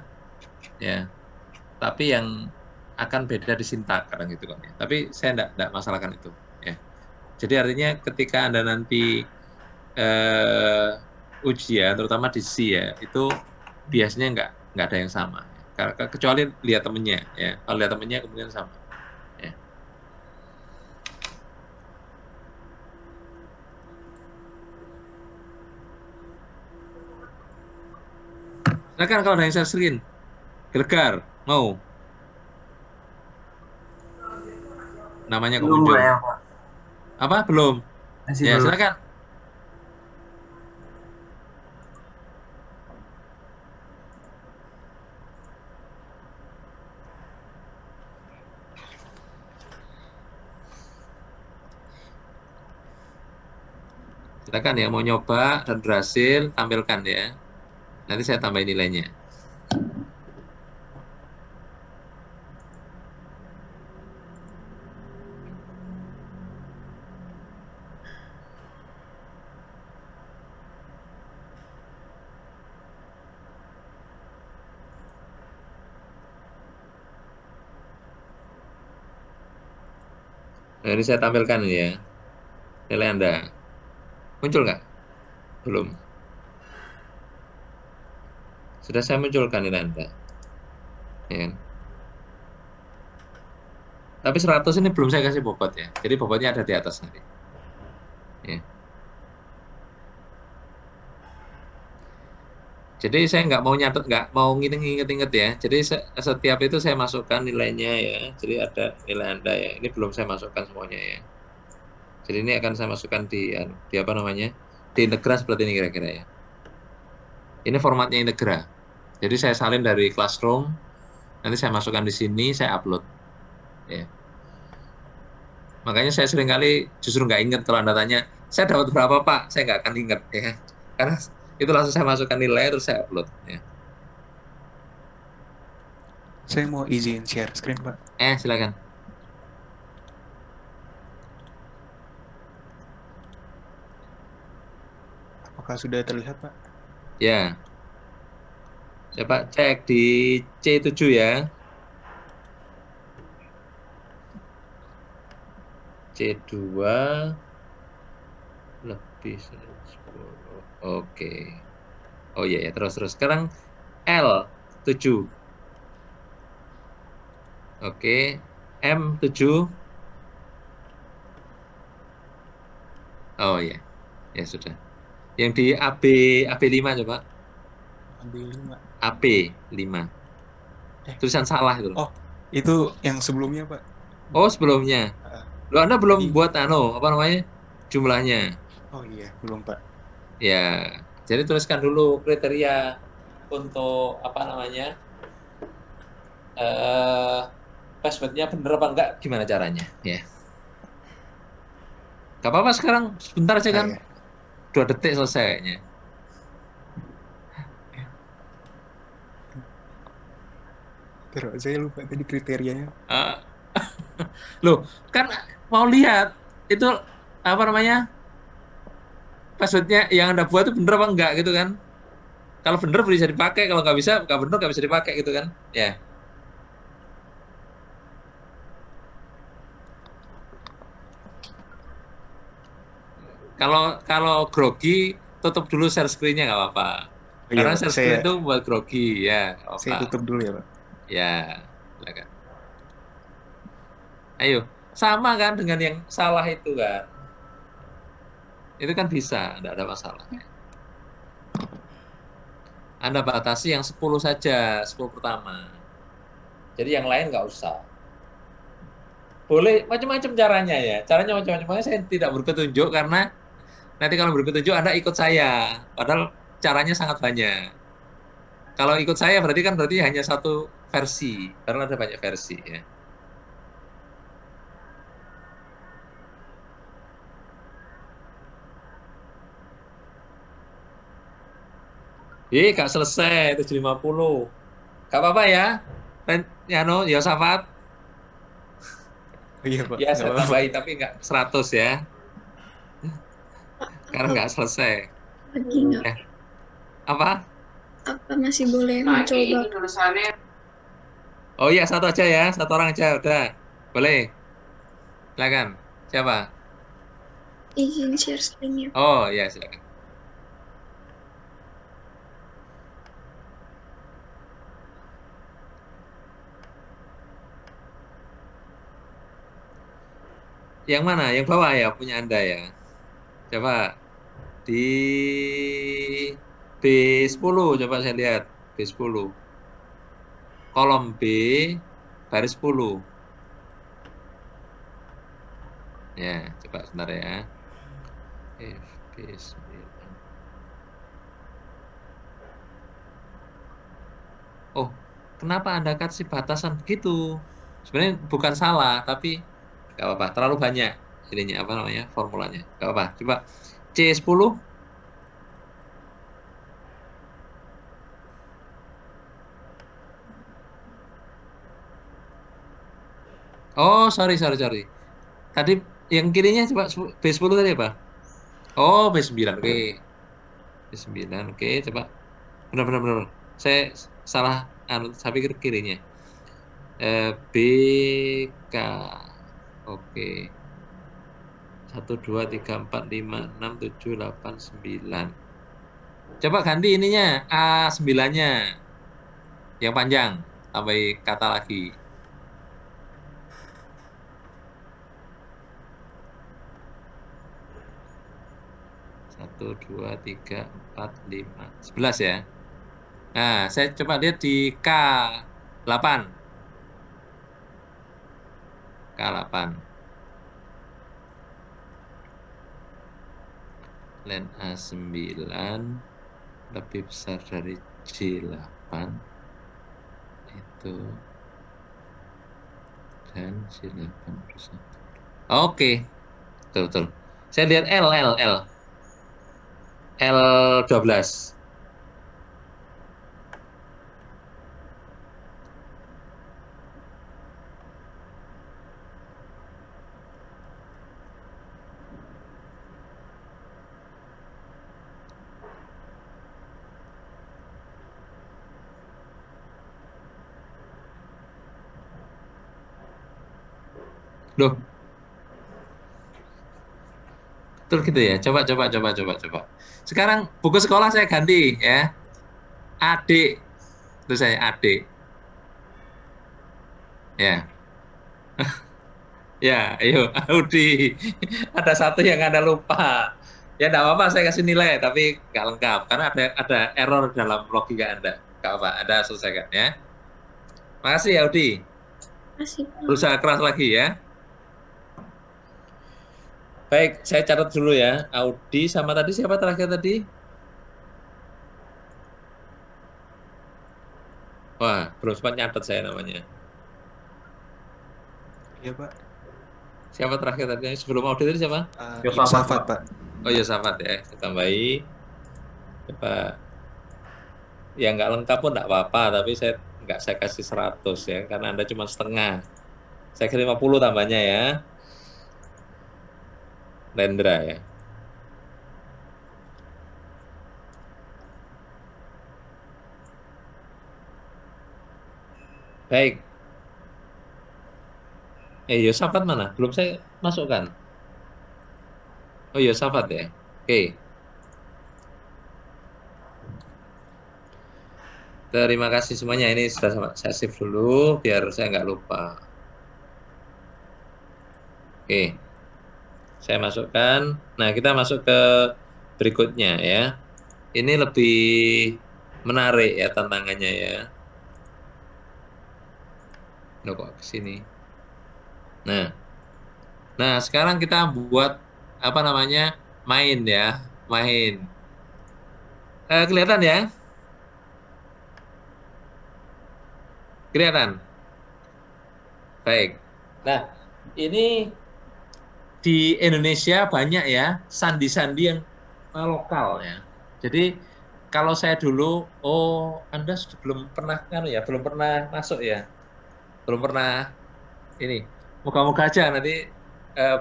ya. Tapi yang akan beda di sintak kadang gitu kan ya. Tapi saya enggak masalahkan itu ya. Jadi artinya ketika Anda nanti ujian terutama di C ya, itu biasanya nggak ada yang sama kecuali lihat temennya ya. Kalau lihat temennya kemudian sama ya. Silakan kalau ada yang share screen. Gelegar mau namanya Belum pengunjung ya Pak. apa belum Masih Ya, belum. silakan. Silakan ya, mau nyoba dan berhasil, tampilkan ya. Nanti saya tambahin nilainya. Nah, ini saya tampilkan ya, nilai Anda. Muncul nggak? Belum. Sudah saya munculkan nilai Anda. Ya kan? Tapi 100 ini belum saya kasih bobot ya. Jadi bobotnya ada di atas nanti. Ya. Jadi saya nggak mau nyatet, nggak mau nginget-inget ya. Jadi setiap itu saya masukkan nilainya ya. Jadi ada nilai Anda ya. Ini belum saya masukkan semuanya ya. Jadi ini akan saya masukkan di apa namanya? Di Integra seperti ini kira-kira ya. Ini formatnya Integra. Jadi saya salin dari Classroom. Nanti saya masukkan di sini, saya upload. Ya. Makanya saya seringkali justru nggak ingat kalau Anda tanya, saya dapat berapa Pak? Saya nggak akan ingat ya. Karena itu langsung saya masukkan nilai terus saya upload ya. Saya mau izin share screen, Pak. Silakan. Apakah sudah terlihat, Pak? Ya. Coba cek di C7 ya. C2 lebih 10. Oke. Oh iya ya, terus. Sekarang L7. Oke. M7. Oh iya. Ya sudah. Yang di AB5 coba. AB5. AB5. Tulisan salah itu. Oh, itu yang sebelumnya, Pak. Oh, sebelumnya. Loh, Anda belum buat apa namanya? Jumlahnya. Oh iya, belum, Pak. Ya. Jadi tuliskan dulu kriteria untuk apa namanya? Passwordnya bener apa enggak? Gimana caranya? Ya. Gak apa-apa sekarang, sebentar aja kan. 2 detik selesai kayaknya. Terus saya lupa tadi kriterianya. Loh, kan mau lihat itu apa namanya? Passwordnya yang Anda buat itu bener apa enggak gitu kan? Kalau bener bisa dipakai, kalau nggak bisa, nggak bener nggak bisa dipakai gitu kan? Ya. Kalau grogi, tutup dulu share screen-nya nggak apa-apa. Oh, iya, Karena Pak. share screen itu buat grogi ya. Saya tutup dulu ya, Pak. Ya, silakan. Ayo, sama kan dengan yang salah itu kan? Itu kan bisa, tidak ada masalah. Anda batasi yang 10 saja, 10 pertama. Jadi yang lain nggak usah. Boleh macam-macam caranya ya. Caranya macam-macam. Makanya saya tidak berpetunjuk karena nanti kalau berpetunjuk Anda ikut saya. Padahal caranya sangat banyak. Kalau ikut saya berarti hanya satu versi. Karena ada banyak versi ya. Gak selesai 750. Gak apa-apa ya. Yosafat. Oh, iya, Pak. Ya, saya tambahin tapi nggak 100 ya. Karena nggak selesai. Lagi nggak? Apa? Apa masih boleh mencoba? Oh iya, satu aja ya. Satu orang aja, udah. Boleh. Silakan. Siapa? Izin share screen-nya. Oh iya, silakan. Yang mana? Yang bawah ya, punya Anda ya. Coba di B10, coba saya lihat. B10. Kolom B, baris 10. Ya, coba sebentar ya. FB9. Oh, kenapa Anda kasih batasan begitu? Sebenarnya bukan salah, tapi nggak apa-apa. Terlalu banyak ininya apa namanya formulanya. Nggak apa-apa. Coba C10. Oh, sorry. Tadi yang kirinya coba B10 tadi apa? Oh, B9. Oke. B9. Oke, coba. Benar. Saya salah, saya pikir kirinya. BK. Oke. 1, 2, 3, 4, 5, 6, 7, 8, 9. Coba ganti ininya, A9-nya. Yang panjang. Tambah kata lagi. Satu, 2, 3, 4, 5, 11 ya. Nah, saya coba lihat di K8. K8. Len A9 lebih besar dari J8 itu, dan J8 plus 1. Oke, betul. Saya lihat L12. Loh. Betul gitu ya. Coba. Sekarang buku sekolah saya ganti ya. Adik. Itu saya adik. Ya. Ya, ayo Audi. Ada satu yang Anda lupa. Ya enggak apa-apa, saya kasih nilai tapi nggak lengkap karena ada error dalam logika Anda. Nggak apa, Anda selesaikan ya. Makasih ya Audi. Makasih. Berusaha keras lagi ya. Baik, saya catat dulu ya. Audi sama tadi siapa terakhir tadi? Wah, belum sempat nyatet saya namanya. Iya, Pak. Siapa terakhir tadi? Sebelum Audi tadi siapa? Yosafat, Pak. Oh, Yosafat ya. Saya tambahi. Coba. Ya nggak lengkap pun nggak apa-apa, tapi saya kasih 100 ya, karena Anda cuma setengah. Saya kasih 50 tambahnya ya. Lendra ya. Baik. Yosafat mana? Belum saya masukkan. Oh, Yosafat ya. Oke. Terima kasih semuanya. Ini sudah saya save dulu biar saya nggak lupa. Oke. Saya masukkan. Nah, kita masuk ke berikutnya ya. Ini lebih menarik ya tantangannya ya. Loh, kok ke sini? Nah, sekarang kita buat apa namanya? Main ya, main. Kelihatan ya? Kelihatan? Baik. Nah, ini di Indonesia banyak ya sandi-sandi yang lokal ya. Jadi kalau saya dulu, Anda belum pernah belum pernah masuk ya, belum pernah ini. Moga-moga aja nanti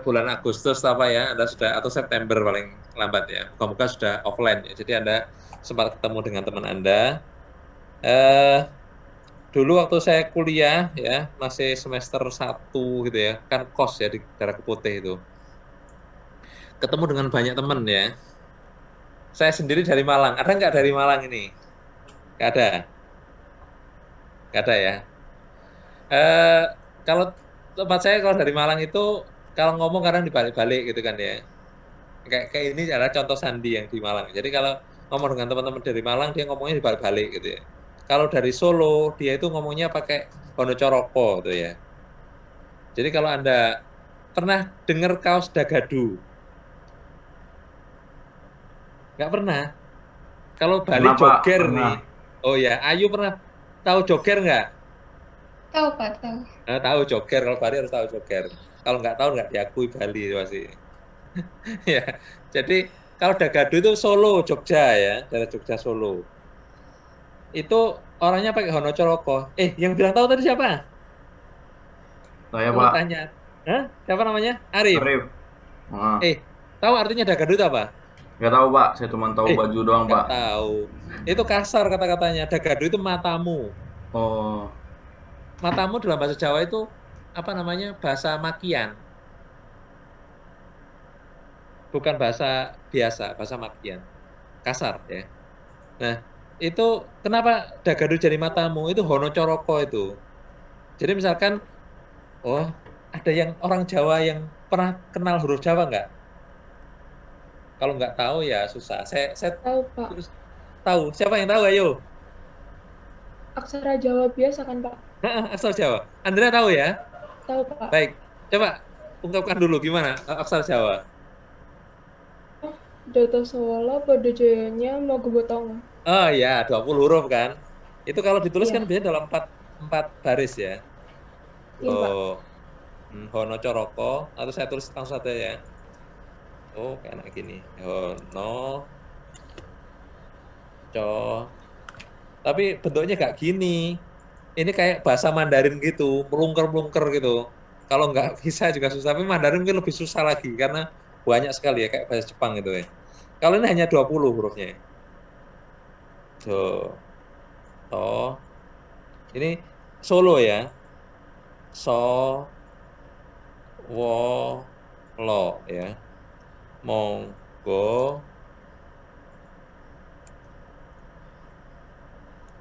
bulan Agustus apa ya, Anda sudah, atau September paling lambat ya. Moga-moga sudah offline ya. Jadi Anda sempat ketemu dengan teman Anda. Dulu waktu saya kuliah ya, masih semester 1 gitu ya, kan kos ya di daerah Keputih itu. Ketemu dengan banyak teman ya. Saya sendiri dari Malang. Ada nggak dari Malang ini? Nggak ada. Nggak ada ya. Kalau tempat saya kalau dari Malang itu, kalau ngomong kadang dibalik-balik gitu kan ya. Kayak ini adalah contoh sandi yang di Malang. Jadi kalau ngomong dengan teman-teman dari Malang, dia ngomongnya dibalik-balik gitu ya. Kalau dari Solo, dia itu ngomongnya pakai Wonocoroko gitu ya. Jadi kalau Anda pernah dengar kaos Dagadu, Nggak pernah. Kalau Bali Pernah, Pak. joger Pernah. nih. Oh ya, Ayu pernah tahu joger nggak? Tahu Pak, tahu. Tahu joger, kalau Bali harus tahu joger. Kalau nggak tahu nggak diakui Bali pasti. Ya, jadi kalau Dagadu itu Solo, Jogja ya, daerah Jogja Solo. Itu orangnya pakai Hono Coroko. Yang bilang tahu tadi siapa? Saya, Kalau Pak. tanya, siapa namanya? Arif. Arif. Nah, Tahu artinya Dagadu itu apa? nggak tahu, Pak. Saya cuma tahu baju doang, Nggak Pak. tahu. Itu kasar kata-katanya. Dagadu itu matamu. Oh, Matamu dalam bahasa Jawa itu apa namanya? Bahasa makian. Bukan bahasa biasa, bahasa makian. Kasar ya. Nah, itu kenapa Dagadu jadi matamu? Itu Hono Coroko itu. Jadi misalkan, ada yang orang Jawa yang pernah kenal huruf Jawa nggak? Kalau nggak tahu ya susah. Saya Tahu, Pak. tahu. Siapa yang tahu? Ayo. Aksara Jawa biasa kan, Pak? Aksara Jawa. Andrea tahu ya? Tahu, Pak. Baik. Coba ungkapkan dulu gimana aksara Jawa. Data Sawala pada jayanya mau gebotong. Oh ya, 20 huruf kan. Itu kalau ditulis Iya. kan biasanya dalam 4 baris ya. Iya, Pak. Hono Coroko, atau saya tulis langsung saja ya. Kayak gini. Hono Tapi bentuknya nggak gini. Ini kayak bahasa Mandarin gitu, melungker-melungker gitu. Kalau nggak bisa juga susah. Tapi Mandarin mungkin lebih susah lagi karena banyak sekali ya, kayak bahasa Jepang gitu ya. Kalau ini hanya 20 hurufnya. Ini Solo ya. So, wo, lo ya. Monggo,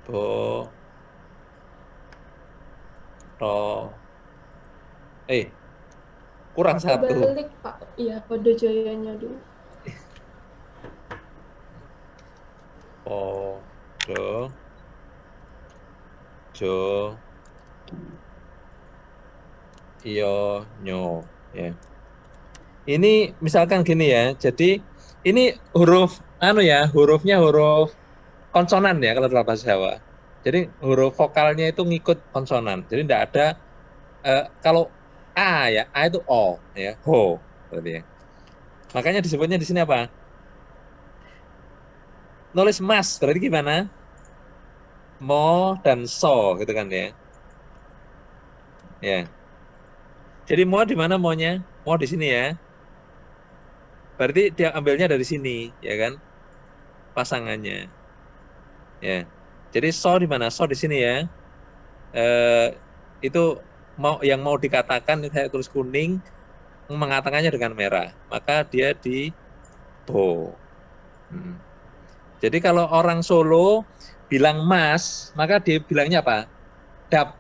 bo, ro. Kurang satu. Balik, Pak. Iya, pada jayanya dulu. Podo, jo, iyo, nyo ya. Ini misalkan gini ya. Jadi ini hurufnya huruf konsonan ya kalau dalam bahasa Jawa. Jadi huruf vokalnya itu ngikut konsonan. Jadi tidak ada kalau A ya, A itu O ya, ho berarti ya. Makanya disebutnya di sini apa? Nulis mas berarti gimana? Mo dan so gitu kan ya. Ya. Jadi mo di mana monya? Mo di sini ya. Berarti dia ambilnya dari sini, ya kan? Pasangannya. Ya. Jadi so di mana? So di sini ya. Itu yang mau dikatakan saya tulis kuning, mengatakannya dengan merah. Maka dia di bo. Jadi kalau orang Solo bilang mas, maka dia bilangnya apa? Dap.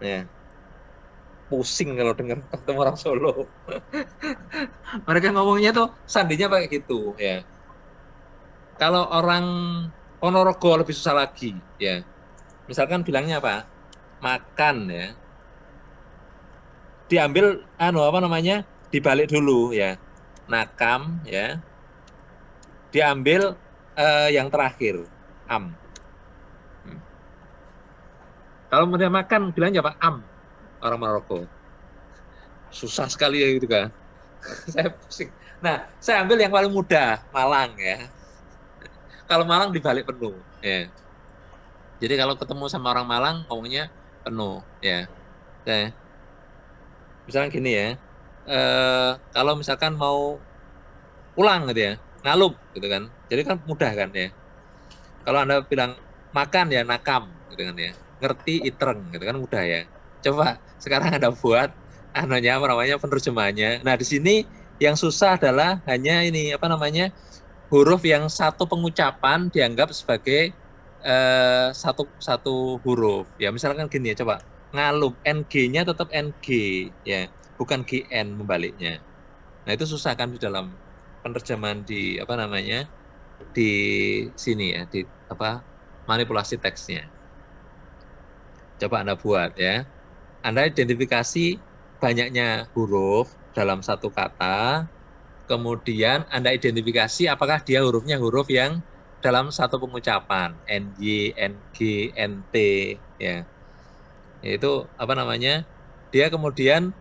Ya. Pusing kalau dengar ketemu orang Solo. Mereka ngomongnya tuh sandinya pakai gitu ya. Kalau orang Ponorogo lebih susah lagi ya. Misalkan bilangnya apa? Makan ya. Diambil dibalik dulu ya. Nakam ya. Diambil yang terakhir am. Kalau mau makan bilangnya apa? Am. Orang Maroko. Susah sekali ya gitu kan. Saya pusing. Nah, saya ambil yang paling mudah, Malang ya. Kalau Malang dibalik penuh ya. Jadi kalau ketemu sama orang Malang ngomongnya penuh ya. Misalnya gini ya. Kalau misalkan mau pulang gitu ya, ngalup gitu kan. Jadi kan mudah kan ya. Kalau Anda bilang makan ya nakam gitu kan ya. Ngerti itreng gitu kan mudah ya. Coba sekarang Anda buat penerjemahannya. Nah, di sini yang susah adalah hanya ini huruf yang satu pengucapan dianggap sebagai satu huruf. Ya, misalkan gini ya, coba ngalup NG-nya tetap NG ya, bukan GN membaliknya. Nah, itu susah kan di dalam penerjemahan di di sini ya, di manipulasi teksnya. Coba Anda buat ya. Anda identifikasi banyaknya huruf dalam satu kata, Kemudian Anda identifikasi apakah dia hurufnya huruf yang dalam satu pengucapan, NY, NG, NT, ya. Yaitu apa namanya? Dia kemudian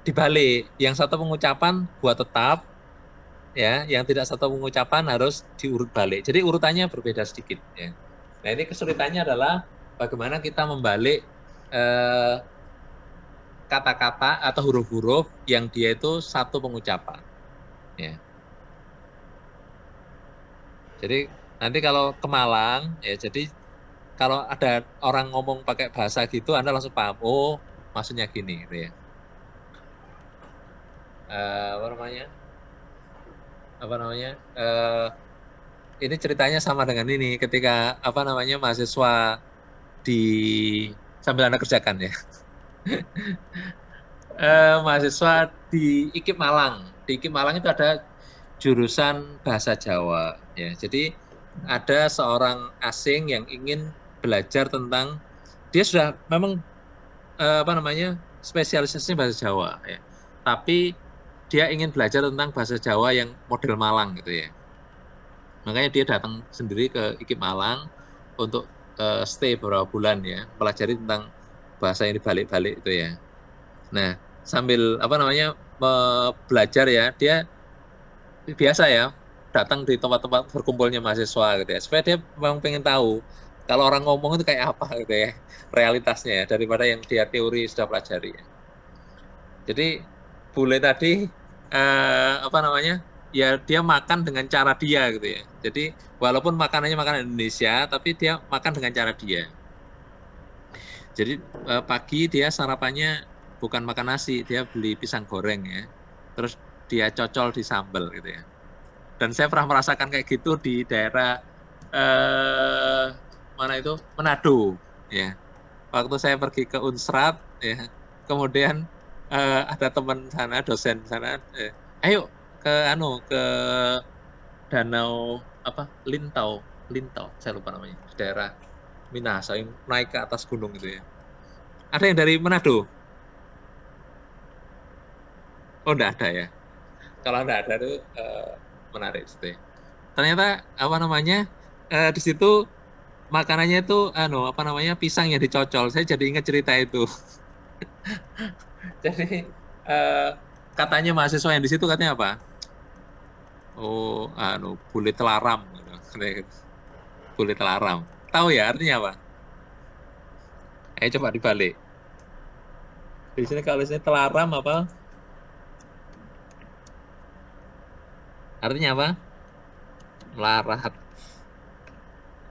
dibalik, yang satu pengucapan buat tetap, ya, yang tidak satu pengucapan harus diurut balik. Jadi urutannya berbeda sedikit, ya. Nah, ini kesulitannya adalah bagaimana kita membalik kata-kata atau huruf-huruf yang dia itu satu pengucapan, ya. Jadi nanti kalau ke Malang, ya, jadi kalau ada orang ngomong pakai bahasa gitu, Anda langsung paham, oh maksudnya gini, gitu ya. Apa namanya? Ini ceritanya sama dengan ini, ketika mahasiswa sambil Anda kerjakan, ya. Mahasiswa di IKIP Malang. Di IKIP Malang itu ada jurusan bahasa Jawa, ya. Jadi ada seorang asing yang ingin belajar tentang, dia sudah memang spesialisasinya bahasa Jawa, ya. Tapi dia ingin belajar tentang bahasa Jawa yang model Malang gitu ya. Makanya dia datang sendiri ke IKIP Malang untuk stay beberapa bulan, ya, pelajari tentang bahasa yang dibalik-balik itu ya. Nah, sambil belajar, ya, dia biasa ya datang di tempat-tempat berkumpulnya mahasiswa gitu ya, supaya dia memang pengen tahu kalau orang ngomong itu kayak apa gitu ya, realitasnya ya, daripada yang dia teori sudah pelajari ya. Jadi bule tadi ya dia makan dengan cara dia gitu ya. Jadi walaupun makanannya makanan Indonesia, tapi dia makan dengan cara dia. Jadi pagi dia sarapannya bukan makan nasi, dia beli pisang goreng ya. Terus dia cocol di sambal gitu ya. Dan saya pernah merasakan kayak gitu di daerah Manado ya. Waktu saya pergi ke Unsrat ya. Kemudian ada teman sana, dosen sana, ayo ke danau Lintau, saya lupa namanya, di daerah Minahasa, naik ke atas gunung gitu ya. Ada yang dari Manado? Oh, enggak ada ya. Kalau enggak ada itu menarik gitu ya. Ternyata di situ makanannya itu pisang yang dicocol. Saya jadi ingat cerita itu. Jadi katanya mahasiswa yang di situ katanya apa? Oh, bule telaram. Bule telaram. Tahu ya artinya apa? Ayo coba dibalik. Di sini kalau ini telaram apa? Artinya apa? Melarat.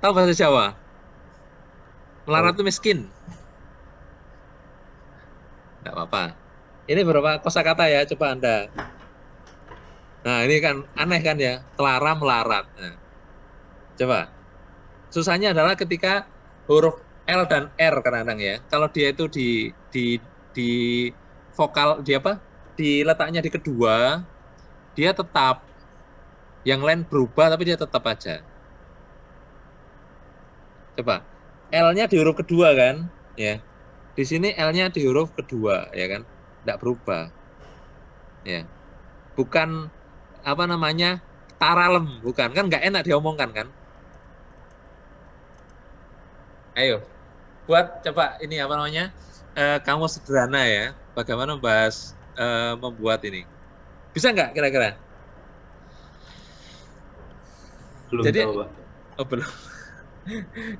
Tahu bahasa Jawa? Melarat itu miskin. Enggak apa-apa. Ini beberapa kosakata ya, coba Anda. Nah, ini kan aneh kan ya, telaram, melarat. Nah, coba. Susahnya adalah ketika huruf L dan R kadang-kadang ya. Kalau dia itu di vokal di letaknya di kedua, dia tetap. Yang lain berubah tapi dia tetap aja. Coba. L-nya di huruf kedua kan, ya. Di sini L-nya di huruf kedua, ya kan? Tidak berubah. Ya. Bukan taralem, bukan. Kan nggak enak diomongkan kan? Ayo. Buat coba ini kamu sederhana ya. Bagaimana membuat ini? Bisa nggak kira-kira? Belum tahu, Pak. Oh, belum.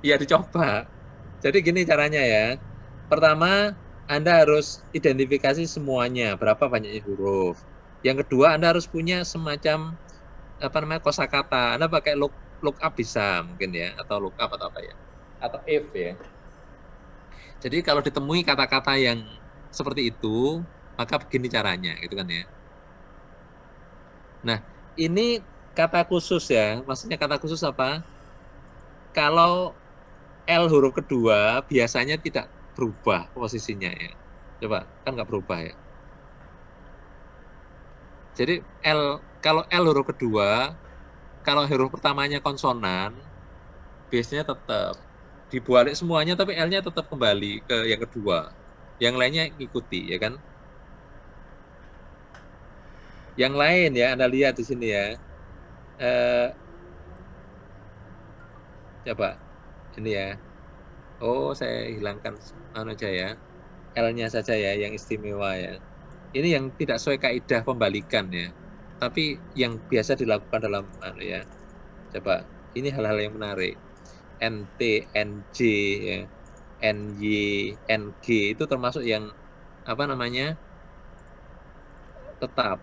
Ya dicoba. Jadi gini caranya ya. Pertama, Anda harus identifikasi semuanya, berapa banyaknya huruf. Yang kedua, Anda harus punya semacam kosakata. Anda pakai lookup bisa mungkin ya, atau lookup atau apa ya, atau if ya. Jadi kalau ditemui kata-kata yang seperti itu, maka begini caranya, gitu kan ya. Nah, ini kata khusus ya. Maksudnya kata khusus apa? Kalau L huruf kedua biasanya tidak berubah posisinya ya. Coba, kan nggak berubah ya. Jadi kalau L huruf kedua, kalau huruf pertamanya konsonan, biasanya tetap dibalik semuanya, tapi L-nya tetap kembali ke yang kedua. Yang lainnya ngikuti, ya kan? Yang lain ya, Anda lihat di sini ya. Coba ini ya. Oh, saya hilangkan aja ya. L-nya saja ya yang istimewa ya. Ini yang tidak sesuai kaidah pembalikan ya. Tapi yang biasa dilakukan dalam ya. Coba, ini hal-hal yang menarik. NT, NJ ya. NY, NG itu termasuk yang apa namanya? Tetap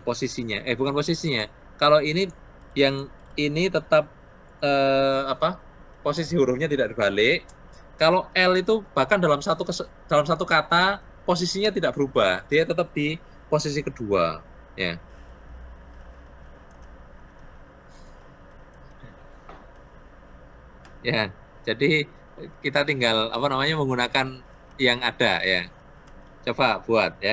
posisinya. Bukan posisinya. Kalau ini yang ini tetap posisi hurufnya tidak dibalik. Kalau L itu bahkan dalam satu kata posisinya tidak berubah, dia tetap di posisi kedua, ya. Ya, jadi kita tinggal menggunakan yang ada ya. Coba buat ya.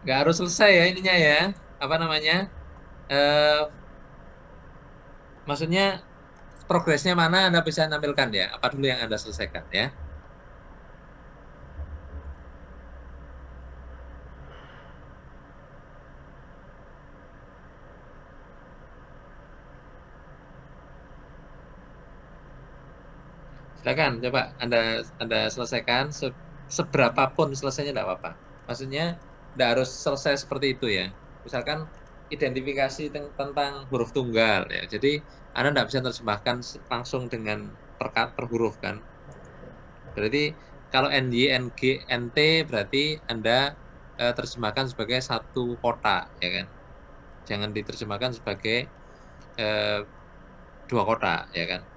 Nggak harus selesai ya ininya ya. Apa namanya? Eh, maksudnya progresnya mana Anda bisa nampilkan ya? Apa dulu yang Anda selesaikan ya? Silakan coba Anda selesaikan seberapapun selesainya tidak apa-apa. Maksudnya tidak harus selesai seperti itu ya. Misalkan identifikasi tentang huruf tunggal ya. Jadi Anda tidak bisa terjemahkan langsung dengan per huruf kan. Berarti kalau NY, NG, NT berarti Anda terjemahkan sebagai satu kota ya kan. Jangan diterjemahkan sebagai dua kota ya kan.